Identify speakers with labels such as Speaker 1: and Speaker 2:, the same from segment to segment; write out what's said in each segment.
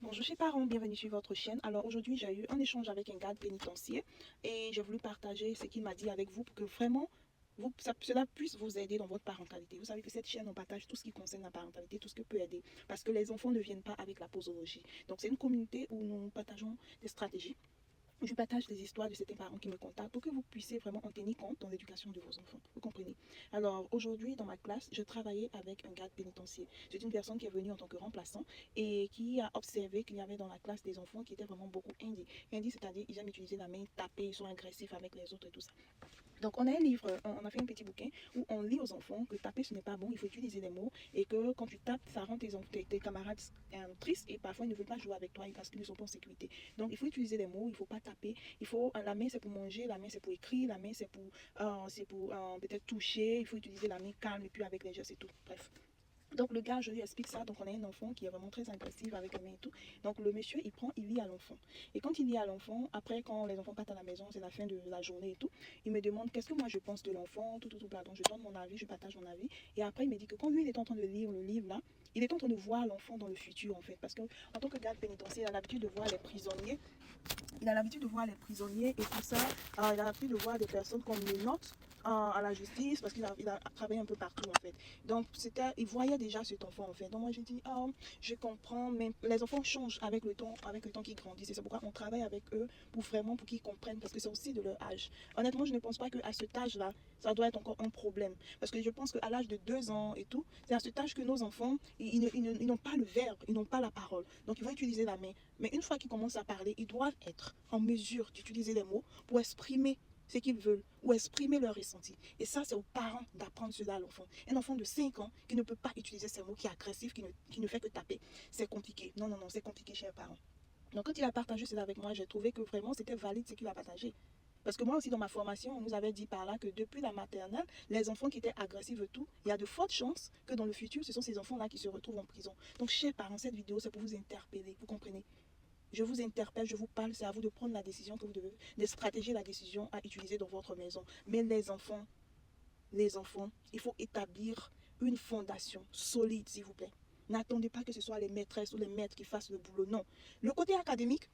Speaker 1: Bonjour chers parents, bienvenue sur votre chaîne. Alors aujourd'hui j'ai eu un échange avec un garde pénitentiaire et j'ai voulu partager ce qu'il m'a dit avec vous pour que vraiment cela puisse vous aider dans votre parentalité. Vous savez que cette chaîne on partage tout ce qui concerne la parentalité, tout ce qui peut aider parce que les enfants ne viennent pas avec la posologie. Donc c'est une communauté où nous partageons des stratégies. Je partage des histoires de certains parents qui me contactent pour que vous puissiez vraiment en tenir compte dans l'éducation de vos enfants. Vous comprenez? Alors, aujourd'hui, dans ma classe, je travaillais avec un garde pénitentiaire. C'est une personne qui est venue en tant que remplaçant et qui a observé qu'il y avait dans la classe des enfants qui étaient vraiment beaucoup indis. Indis, c'est-à-dire ils aiment utiliser la main, taper, ils sont agressifs avec les autres et tout ça. Donc, on a un livre, on a fait un petit bouquin où on lit aux enfants que taper ce n'est pas bon, il faut utiliser les mots et que quand tu tapes, ça rend tes camarades tristes et parfois ils ne veulent pas jouer avec toi parce qu'ils ne sont pas en sécurité. Donc, il faut utiliser les mots, il ne faut pas taper. La main c'est pour manger, la main c'est pour écrire, la main c'est pour peut-être toucher. Il faut utiliser la main calme et puis avec les gestes et tout. Bref. Donc le gars, je lui explique ça. Donc on a un enfant qui est vraiment très agressif avec les mains et tout. Donc le monsieur, il prend, il lit à l'enfant. Et quand il lit à l'enfant, après quand les enfants partent à la maison, c'est la fin de la journée et tout, il me demande qu'est-ce que moi je pense de l'enfant, tout, pardon. Je donne mon avis, je partage mon avis. Et après il me dit que quand lui, il est en train de lire le livre là, il est en train de voir l'enfant dans le futur en fait. Parce que en tant que garde pénitentiaire, il a l'habitude de voir les prisonniers. Il a l'habitude de voir les prisonniers et tout ça. Il a l'habitude de voir des personnes comme les notes à la justice parce qu'il a travaillé un peu partout en fait. Donc il voyait déjà cet enfant en fait. Donc moi j'ai dit, je comprends, mais les enfants changent avec le temps qu'ils grandissent. Et c'est pourquoi on travaille avec eux pour qu'ils comprennent parce que c'est aussi de leur âge. Honnêtement, je ne pense pas qu'à cet âge-là, ça doit être encore un problème. Parce que je pense qu'à l'âge de 2 ans et tout, c'est à cet âge que nos enfants, ils n'ont pas le verbe, ils n'ont pas la parole. Donc ils vont utiliser la main. Mais une fois qu'ils commencent à parler, ils doivent être en mesure d'utiliser les mots pour exprimer ce qu'ils veulent ou exprimer leur ressenti. Et ça, c'est aux parents d'apprendre cela à l'enfant. Un enfant de 5 ans qui ne peut pas utiliser ces mots, qui est agressif, qui ne fait que taper, c'est compliqué. Non, non, non, c'est compliqué, chers parents. Donc, quand il a partagé cela avec moi, j'ai trouvé que vraiment c'était valide ce qu'il a partagé. Parce que moi aussi, dans ma formation, on nous avait dit par là que depuis la maternelle, les enfants qui étaient agressifs et tout, il y a de fortes chances que dans le futur, ce sont ces enfants-là qui se retrouvent en prison. Donc, chers parents, cette vidéo, c'est pour vous interpeller. Vous comprenez? Je vous interpelle, je vous parle, c'est à vous de prendre la décision que vous devez, de stratégier la décision à utiliser dans votre maison. Mais les enfants, il faut établir une fondation solide, s'il vous plaît. N'attendez pas que ce soit les maîtresses ou les maîtres qui fassent le boulot. Non. Le côté académique,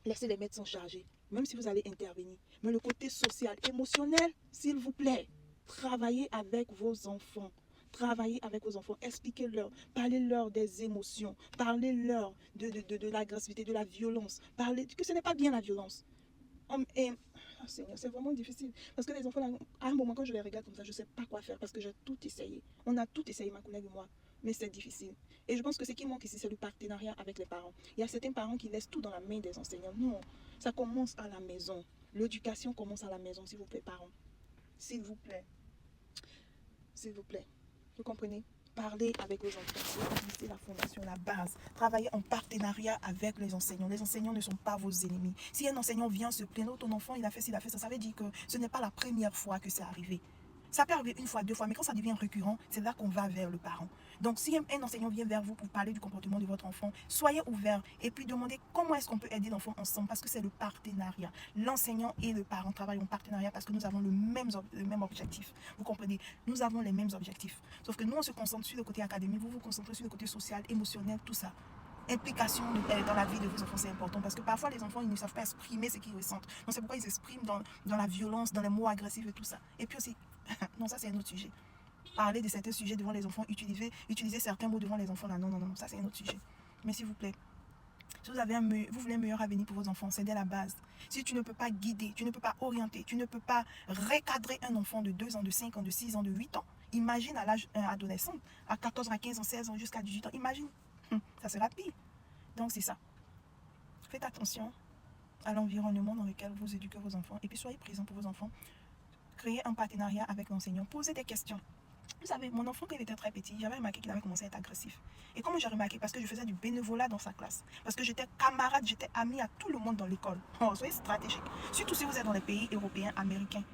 Speaker 1: laissez les maîtres s'en charger, même si vous allez intervenir. Mais le côté social, émotionnel, s'il vous plaît, travaillez avec vos enfants. Travaillez avec vos enfants, expliquez-leur, parlez-leur des émotions, parlez-leur de l'agressivité, de la violence, parlez que ce n'est pas bien la violence. Et, oh Seigneur, c'est vraiment difficile. Parce que les enfants, à un moment, quand je les regarde comme ça, je ne sais pas quoi faire parce que j'ai tout essayé. On a tout essayé, ma collègue et moi. Mais c'est difficile. Et je pense que ce qui manque ici, c'est le partenariat avec les parents. Il y a certains parents qui laissent tout dans la main des enseignants. Non, ça commence à la maison. L'éducation commence à la maison, s'il vous plaît, parents. S'il vous plaît. S'il vous plaît. Vous comprenez? Parler avec les enfants, c'est la fondation, la base. Travailler en partenariat avec les enseignants. Les enseignants ne sont pas vos ennemis. Si un enseignant vient se plaindre, ton enfant, il a fait ci, il a fait ça, ça veut dire que ce n'est pas la première fois que c'est arrivé. Ça peut arriver une fois, deux fois, mais quand ça devient récurrent, c'est là qu'on va vers le parent. Donc, si un enseignant vient vers vous pour parler du comportement de votre enfant, soyez ouvert et puis demandez comment est-ce qu'on peut aider l'enfant ensemble parce que c'est le partenariat. L'enseignant et le parent travaillent en partenariat parce que nous avons le même objectif. Vous comprenez? Nous avons les mêmes objectifs. Sauf que nous, on se concentre sur le côté académique, vous vous concentrez sur le côté social, émotionnel, tout ça. Implication dans la vie de vos enfants, c'est important parce que parfois les enfants, ils ne savent pas exprimer ce qu'ils ressentent. Donc c'est pourquoi ils expriment dans la violence, dans les mots agressifs et tout ça. Et puis aussi, non, ça c'est un autre sujet. Parler de certains sujets devant les enfants, utiliser certains mots devant les enfants, là, non, non, non, ça c'est un autre sujet. Mais s'il vous plaît, si vous voulez un meilleur avenir pour vos enfants, c'est dès la base. Si tu ne peux pas guider, tu ne peux pas orienter, tu ne peux pas recadrer un enfant de 2 ans, de 5 ans, de 6 ans, de 8 ans, imagine à l'âge adolescent, à 14 à 15 ans, 16 ans, jusqu'à 18 ans, imagine, ça sera pire. Donc c'est ça. Faites attention à l'environnement dans lequel vous éduquez vos enfants et puis soyez présent pour vos enfants. Créez un partenariat avec l'enseignant, posez des questions. Vous savez, mon enfant, quand il était très petit, j'avais remarqué qu'il avait commencé à être agressif. Et comment j'ai remarqué? Parce que je faisais du bénévolat dans sa classe. Parce que j'étais camarade, j'étais ami à tout le monde dans l'école. Oh, soyez stratégique. Surtout si vous êtes dans les pays européens, américains.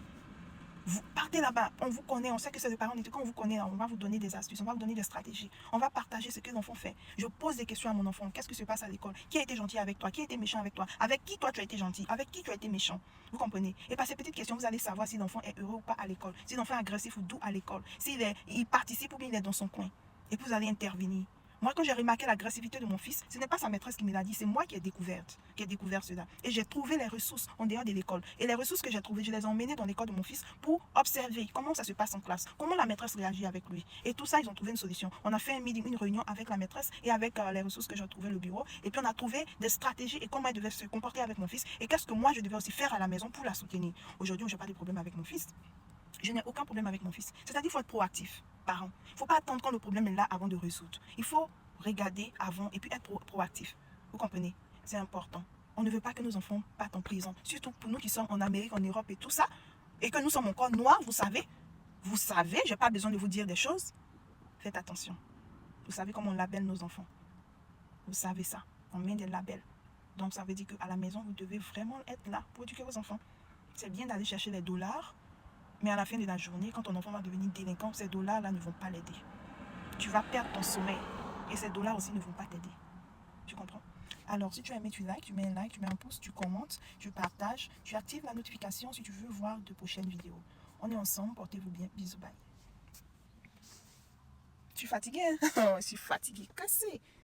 Speaker 1: Vous partez là-bas, on vous connaît, on sait que c'est le parent d'études. Quand on vous connaît, on va vous donner des astuces, on va vous donner des stratégies. On va partager ce que l'enfant fait. Je pose des questions à mon enfant. Qu'est-ce qui se passe à l'école? Qui a été gentil avec toi? Qui a été méchant avec toi? Avec qui toi tu as été gentil? Avec qui tu as été méchant? Vous comprenez? Et par ces petites questions, vous allez savoir si l'enfant est heureux ou pas à l'école. Si l'enfant est agressif ou doux à l'école. Il participe ou bien il est dans son coin. Et puis vous allez intervenir. Moi, quand j'ai remarqué l'agressivité de mon fils, ce n'est pas sa maîtresse qui me l'a dit, c'est moi qui ai découvert cela. Et j'ai trouvé les ressources en dehors de l'école. Et les ressources que j'ai trouvées, je les ai emmenées dans l'école de mon fils pour observer comment ça se passe en classe, comment la maîtresse réagit avec lui. Et tout ça, ils ont trouvé une solution. On a fait un meeting, une réunion avec la maîtresse et avec les ressources que j'ai trouvées au bureau. Et puis on a trouvé des stratégies et comment elle devait se comporter avec mon fils. Et qu'est-ce que moi, je devais aussi faire à la maison pour la soutenir. Aujourd'hui, je n'ai pas de problème avec mon fils. Je n'ai aucun problème avec mon fils. C'est-à-dire qu'il faut être proactif, parent. Il ne faut pas attendre quand le problème est là avant de résoudre. Il faut regarder avant et puis être proactif. Vous comprenez? C'est important. On ne veut pas que nos enfants partent en prison. Surtout pour nous qui sommes en Amérique, en Europe et tout ça. Et que nous sommes encore noirs, vous savez. Vous savez, je n'ai pas besoin de vous dire des choses. Faites attention. Vous savez comment on labelle nos enfants. Vous savez ça. On met des labels. Donc ça veut dire qu'à la maison, vous devez vraiment être là pour éduquer vos enfants. C'est bien d'aller chercher les dollars. Mais à la fin de la journée, quand ton enfant va devenir délinquant, ces dollars-là ne vont pas l'aider. Tu vas perdre ton sommeil. Et ces dollars aussi ne vont pas t'aider. Tu comprends? Alors, si tu as aimé, tu likes, tu mets un like, tu mets un pouce, tu commentes, tu partages, tu actives la notification si tu veux voir de prochaines vidéos. On est ensemble, portez-vous bien. Bisous, bye. Je suis fatiguée, hein? Je suis fatiguée, cassée.